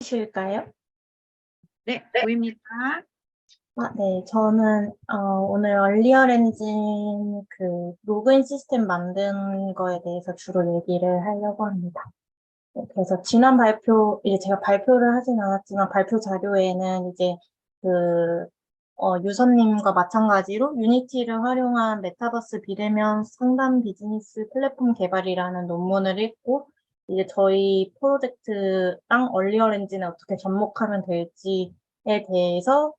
보이실까요? 네, 보입니다. 네. 저는 오늘 얼리얼 엔진 그 로그인 시스템 만든 거에 대해서 주로 얘기를 하려고 합니다. 네, 그래서 지난 발표, 이제 제가 발표를 하진 않았지만 발표 자료에는 이제 그 유선님과 마찬가지로 유니티를 활용한 메타버스 비대면 상담 비즈니스 플랫폼 개발이라는 논문을 읽고 이제 저희 프로젝트랑 얼리얼 엔진에 어떻게 접목하면 될지에 대해서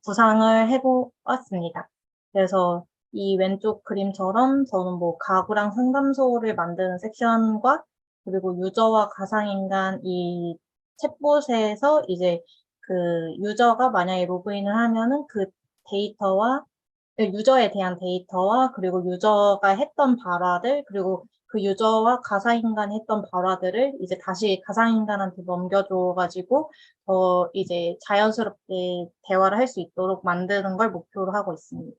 구상을 해보았습니다. 그래서 이 왼쪽 그림처럼 저는 뭐 가구랑 상담소를 만드는 섹션과 그리고 유저와 가상인간 이 챗봇에서 이제 그 유저가 만약에 로그인을 하면은 그 데이터와 유저에 대한 데이터와 그리고 유저가 했던 발화들 그리고 그 유저와 가상인간이 했던 발화들을 이제 다시 가상인간한테 넘겨줘가지고 이제 자연스럽게 대화를 할 수 있도록 만드는 걸 목표로 하고 있습니다.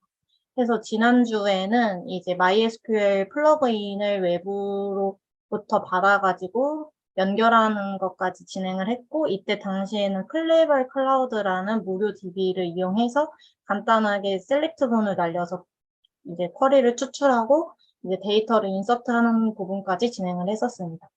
그래서 지난주에는 이제 MySQL 플러그인을 외부로부터 받아가지고 연결하는 것까지 진행을 했고, 이때 당시에는 클레벌 클라우드라는 무료 DB를 이용해서 간단하게 셀렉트본을 날려서 이제 쿼리를 추출하고 이제 데이터를 인서트하는 부분까지 진행을 했었습니다.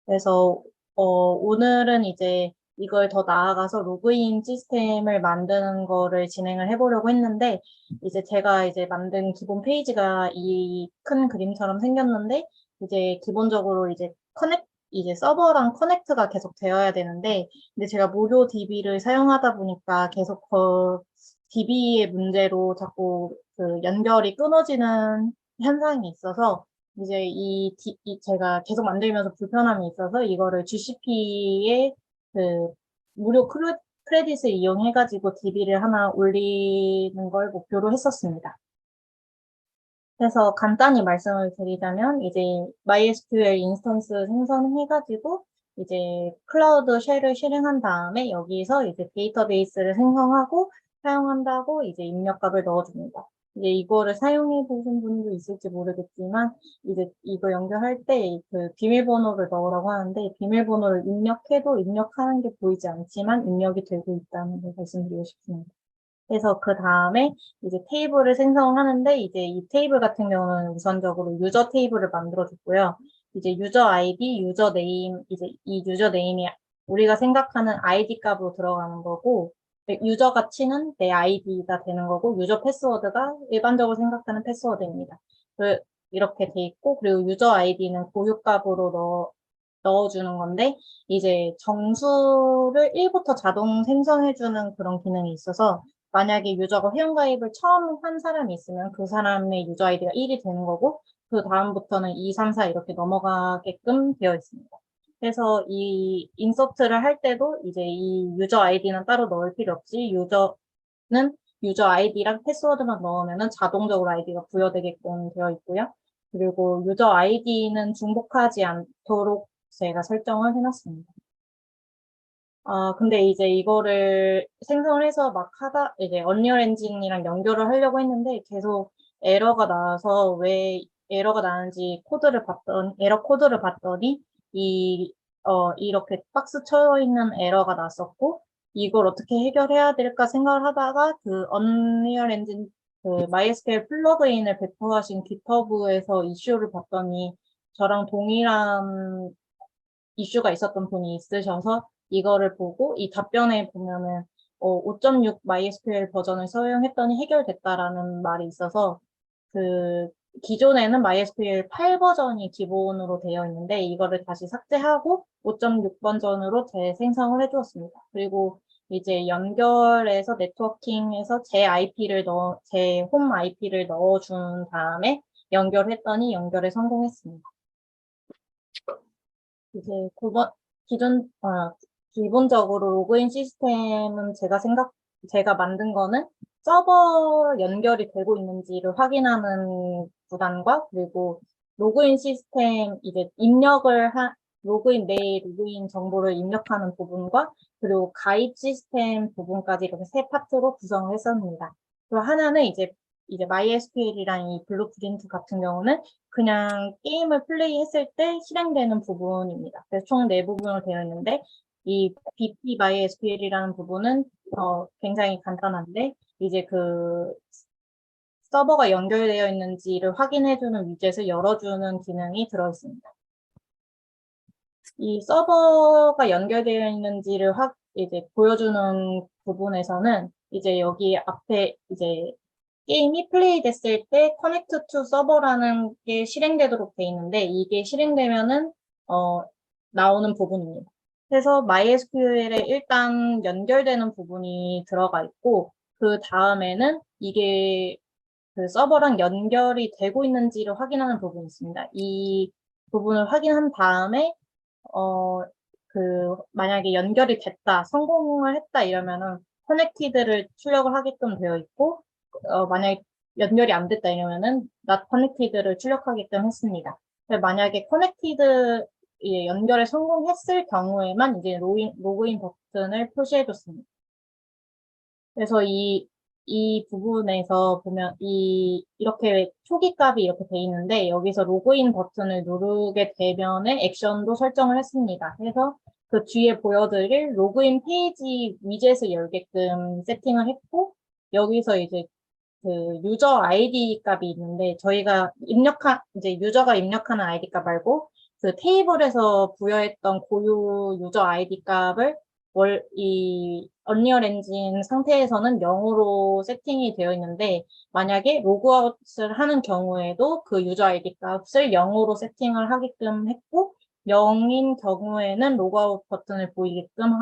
그래서 오늘은 이제 이걸 더 나아가서 로그인 시스템을 만드는 거를 진행을 해보려고 했는데, 이제 제가 이제 만든 기본 페이지가 이 큰 그림처럼 생겼는데, 이제 기본적으로 이제 서버랑 커넥트가 계속 되어야 되는데, 근데 제가 무료 DB를 사용하다 보니까 계속 DB의 문제로 자꾸 그 연결이 끊어지는 현상이 있어서, 이제 제가 계속 만들면서 불편함이 있어서 이거를 GCP에 그 무료 크레딧을 이용해가지고 DB를 하나 올리는 걸 목표로 했었습니다. 그래서 간단히 말씀을 드리자면 이제 MySQL 인스턴스 생성해가지고 이제 클라우드 쉘을 실행한 다음에 여기서 이제 데이터베이스를 생성하고 사용한다고 이제 입력값을 넣어줍니다. 이제 이거를 사용해 보신 분도 있을지 모르겠지만 이제 이거 연결할 때 그 비밀번호를 넣으라고 하는데 비밀번호를 입력해도 입력하는 게 보이지 않지만 입력이 되고 있다는 걸 말씀드리고 싶습니다. 그래서 그 다음에 이제 테이블을 생성하는데 이제 이 테이블 같은 경우는 우선적으로 유저 테이블을 만들어줬고요. 이제 유저 아이디, 유저 네임, 이제 이 유저 네임이 우리가 생각하는 아이디 값으로 들어가는 거고, 유저 가치는 내 아이디가 되는 거고, 유저 패스워드가 일반적으로 생각하는 패스워드입니다. 이렇게 돼 있고, 그리고 유저 아이디는 고유값으로 넣어주는 건데, 이제 정수를 1부터 자동 생성해주는 그런 기능이 있어서, 만약에 유저가 회원가입을 처음 한 사람이 있으면 그 사람의 유저 아이디가 1이 되는 거고, 그 다음부터는 2, 3, 4 이렇게 넘어가게끔 되어 있습니다. 그래서 이 인서트를 할 때도 이제 이 유저 아이디는 따로 넣을 필요 없이 유저는 유저 아이디랑 패스워드만 넣으면 자동적으로 아이디가 부여되게끔 되어 있고요. 그리고 유저 아이디는 중복하지 않도록 제가 설정을 해놨습니다. 근데 이제 이거를 생성을 해서 막 이제 언리얼 엔진이랑 연결을 하려고 했는데 계속 에러가 나와서 왜 에러가 나는지 에러 코드를 봤더니 이렇게 박스 쳐 있는 에러가 났었고, 이걸 어떻게 해결해야 될까 생각을 하다가 그 언리얼 엔진 그 MySQL 플러그인을 배포하신 GitHub에서 이슈를 봤더니 저랑 동일한 이슈가 있었던 분이 있으셔서 이거를 보고 이 답변에 보면은 5.6 MySQL 버전을 사용했더니 해결됐다라는 말이 있어서 그 기존에는 MySQL 8 버전이 기본으로 되어 있는데 이거를 다시 삭제하고 5.6 버전으로 재생성을 해주었습니다. 그리고 이제 연결해서 네트워킹에서 제 홈 IP를 넣어준 다음에 연결했더니 연결에 성공했습니다. 이제 기존, 기본적으로 로그인 시스템은 제가 만든 거는 서버 연결이 되고 있는지를 확인하는 구간과 그리고 로그인 시스템, 이제 내 로그인 정보를 입력하는 부분과 그리고 가입 시스템 부분까지 이렇게 세 파트로 구성을 했었습니다. 그리고 하나는 이제 MySQL이랑 이 블루프린트 같은 경우는 그냥 게임을 플레이했을 때 실행되는 부분입니다. 그래서 총 4부분으로 되어 있는데 이 BP MySQL이라는 부분은 굉장히 간단한데 이제 그 서버가 연결되어 있는지를 확인해주는 위젯을 열어주는 기능이 들어있습니다. 이 서버가 연결되어 있는지를 이제 보여주는 부분에서는 이제 여기 앞에 이제 게임이 플레이 됐을 때 커넥트 투 서버라는 게 실행되도록 돼 있는데 이게 실행되면은 나오는 부분입니다. 그래서 MySQL에 일단 연결되는 부분이 들어가 있고 그 다음에는 이게 그 서버랑 연결이 되고 있는지를 확인하는 부분이 있습니다. 이 부분을 확인한 다음에 만약에 연결이 됐다, 성공을 했다 이러면은 커넥티드를 출력을 하게끔 되어 있고 만약에 연결이 안 됐다 이러면은 not connected를 출력하게끔 했습니다. 만약에 커넥티드 연결에 성공했을 경우에만 이제 로그인 버튼을 표시해줬습니다. 그래서 이 부분에서 보면 이렇게 초기 값이 이렇게 돼 있는데 여기서 로그인 버튼을 누르게 되면의 액션도 설정을 했습니다. 그래서 그 뒤에 보여드릴 로그인 페이지 위젯을 열게끔 세팅을 했고 여기서 이제 그 유저 아이디 값이 있는데 저희가 이제 유저가 입력하는 아이디 값 말고 그 테이블에서 부여했던 고유 유저 아이디 값을 이 언리얼 엔진 상태에서는 0으로 세팅이 되어 있는데 만약에 로그아웃을 하는 경우에도 그 유저 아이디 값을 0으로 세팅을 하게끔 했고 0인 경우에는 로그아웃 버튼을 보이게끔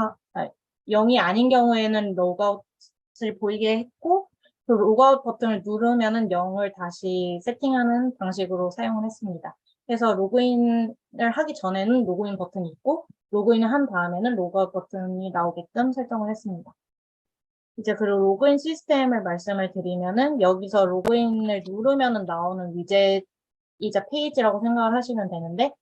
0이 아닌 경우에는 로그아웃을 보이게 했고 그 로그아웃 버튼을 누르면은 0을 다시 세팅하는 방식으로 사용을 했습니다. 그래서 로그인을 하기 전에는 로그인 버튼이 있고 로그인을 한 다음에는 로그아웃 버튼이 나오게끔 설정을 했습니다. 이제 그리고 로그인 시스템을 말씀을 드리면은 여기서 로그인을 누르면은 나오는 위젯이자 페이지라고 생각을 하시면 되는데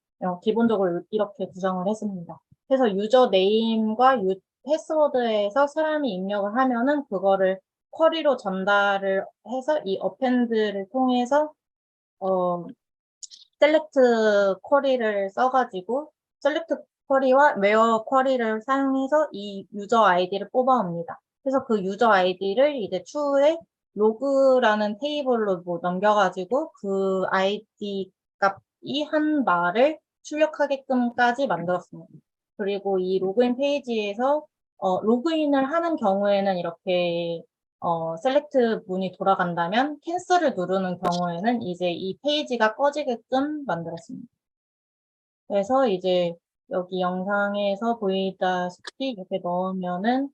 기본적으로 이렇게 구성을 했습니다. 그래서 유저 네임과 패스워드에서 사람이 입력을 하면은 그거를 쿼리로 전달을 해서 이 어펜드를 통해서 셀렉트 쿼리를 써가지고 셀렉트 쿼리와 웨어 쿼리를 사용해서 이 유저 아이디를 뽑아옵니다. 그래서 그 유저 아이디를 이제 추후에 로그라는 테이블로 넘겨가지고 그 아이디 값이 한 말을 출력하게끔까지 만들었습니다. 그리고 이 로그인 페이지에서 로그인을 하는 경우에는 이렇게 셀렉트 문이 돌아간다면 캔슬을 누르는 경우에는 이제 이 페이지가 꺼지게끔 만들었습니다. 그래서 이제 여기 영상에서 보이다시피 이렇게 넣으면은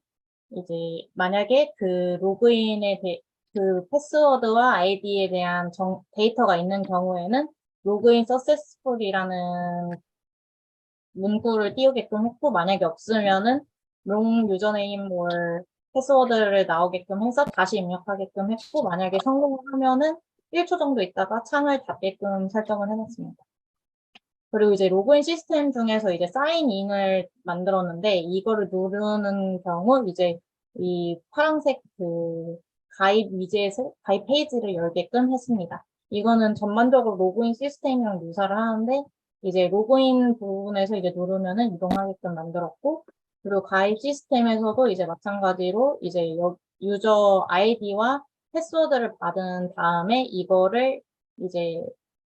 이제 만약에 그 그 패스워드와 아이디에 대한 데이터가 있는 경우에는 로그인 서세스풀이라는 문구를 띄우게끔 했고 만약에 없으면은 롱 유저네임 패스워드를 나오게끔 해서 다시 입력하게끔 했고 만약에 성공을 하면은 1초 정도 있다가 창을 닫게끔 설정을 해놨습니다. 그리고 이제 로그인 시스템 중에서 이제 사인인을 만들었는데 이거를 누르는 경우 이제 이 파란색 그 가입 페이지를 열게끔 했습니다. 이거는 전반적으로 로그인 시스템이랑 유사를 하는데 이제 로그인 부분에서 이제 누르면은 이동하게끔 만들었고 그리고 가입 시스템에서도 이제 마찬가지로 이제 유저 아이디와 패스워드를 받은 다음에 이거를 이제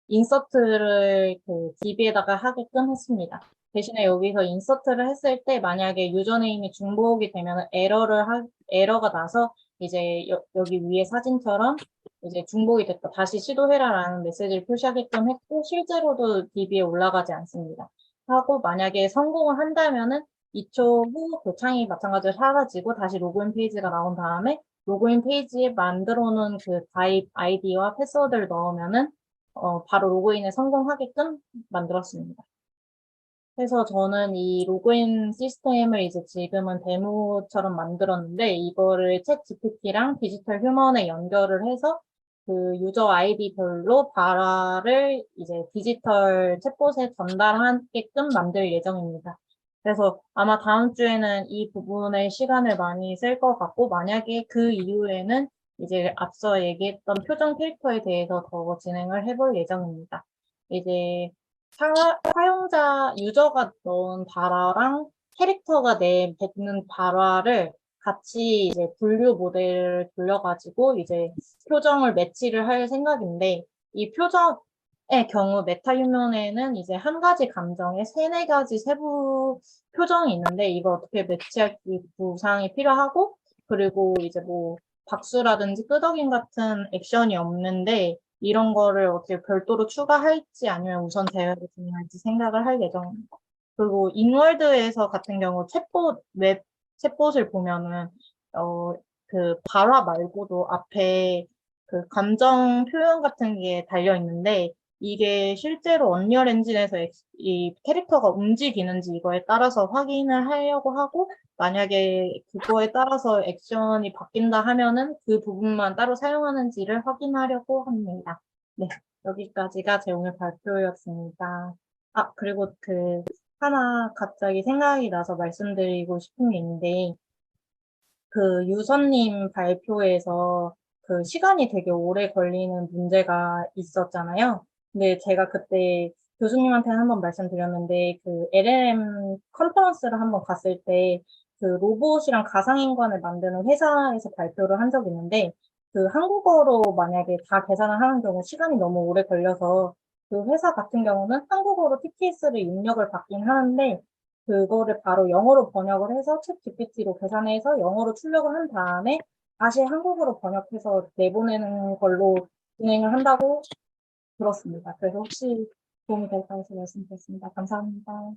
인서트를 그 DB에다가 하게끔 했습니다. 대신에 여기서 인서트를 했을 때 만약에 유저네임이 중복이 되면 에러가 나서 이제 여기 위에 사진처럼 이제 중복이 됐다. 다시 시도해라라는 메시지를 표시하게끔 했고 실제로도 DB에 올라가지 않습니다. 하고 만약에 성공을 한다면은 2초 후 그 창이 마찬가지로 사라지고 다시 로그인 페이지가 나온 다음에 로그인 페이지에 만들어 놓은 그 가입 아이디와 패스워드를 넣으면은 바로 로그인에 성공하게끔 만들었습니다. 그래서 저는 이 로그인 시스템을 이제 지금은 데모처럼 만들었는데 이거를 챗 GPT랑 디지털 휴먼에 연결을 해서 그 유저 아이디별로 발화를 이제 디지털 챗봇에 전달하게끔 만들 예정입니다. 그래서 아마 다음 주에는 이 부분에 시간을 많이 쓸 것 같고 만약에 그 이후에는 이제 앞서 얘기했던 표정 캐릭터에 대해서 더 진행을 해볼 예정입니다. 이제 유저가 넣은 발화랑 캐릭터가 내뱉는 발화를 같이 이제 분류 모델을 돌려가지고 이제 표정을 매치를 할 생각인데, 이 표정의 경우 메타휴먼에는 이제 한 가지 감정에 세네 가지 세부 표정이 있는데, 이걸 어떻게 매치할지 구상이 필요하고, 그리고 이제 뭐 박수라든지 끄덕임 같은 액션이 없는데, 이런 거를 어떻게 별도로 추가할지 아니면 우선 제외를 진행할지 생각을 할 예정입니다. 그리고 인월드에서 같은 경우 챗봇을 보면은, 어, 그 발화 말고도 앞에 그 감정 표현 같은 게 달려 있는데, 이게 실제로 언리얼 엔진에서 이 캐릭터가 움직이는지 이거에 따라서 확인을 하려고 하고, 만약에 그거에 따라서 액션이 바뀐다 하면은 그 부분만 따로 사용하는지를 확인하려고 합니다. 네, 여기까지가 제 오늘 발표였습니다. 아, 그리고 하나 갑자기 생각이 나서 말씀드리고 싶은 게 있는데, 그 유선님 발표에서 그 시간이 되게 오래 걸리는 문제가 있었잖아요. 근데 제가 그때 교수님한테 한번 말씀드렸는데, 그 LLM 컨퍼런스를 한번 갔을 때, 그 로봇이랑 가상인간을 만드는 회사에서 발표를 한 적이 있는데, 그 한국어로 만약에 다 계산을 하는 경우 시간이 너무 오래 걸려서, 그 회사 같은 경우는 한국어로 TTS를 입력을 받긴 하는데, 그거를 바로 영어로 번역을 해서 챗 GPT로 계산해서 영어로 출력을 한 다음에 다시 한국어로 번역해서 내보내는 걸로 진행을 한다고 들었습니다. 그래서 혹시 도움이 될까 해서 말씀드렸습니다. 감사합니다.